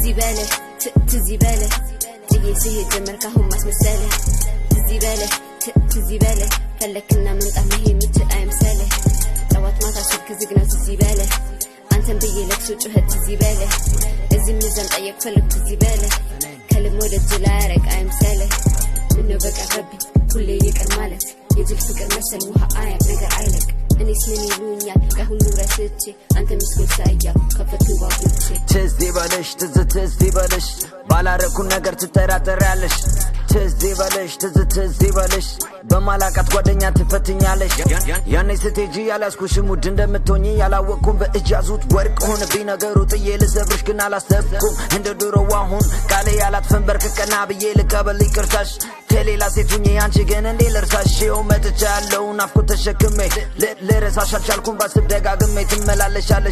تزيبالة تزيبالة تيجي سيه جمركه هم مسمسالة تزيبالة تزيبالة فلكنا من طعمه متى أمثاله طوات ما تشك زقنا تزيبالة أنت بيجي لك سوق تزيبالة إزي ميزان طيب فلك تزيبالة كلم ولد جلارك أمثاله منو بقى ربي كل يقر مالك يجي الفكر مثل وها نقر عينك أني سنيني لونيا كهون راسيتي أنت مسكول سايا كفتو بابوتي تزي بالش بالا ركون نقر تتراترالش تزي بالش بمالاكات ጓደኛ ትፈትኛለሽ ያኔ ስትጂ ያላስኩሽ ሙድ እንደምትሆኚ ያላወቅኩም በእጃዙት ወርቅ ሆነብኝ ነገሩ ጥዬ ልሰብርሽ ግን አላሰብኩም እንደ ድሮው አሁን ቃሌ ያላጥፈን በርክከና ብዬ ልቀበል ይቅርታሽ ከሌላ ሴት ሁኚ አንቺ ግን እንዴ ልርሳሽ መጥቻለሁ ናፍቆት ተሸክሜ ልረሳሽ አልቻልኩም ባስብ ደጋግሜ ትመላለሻለሽ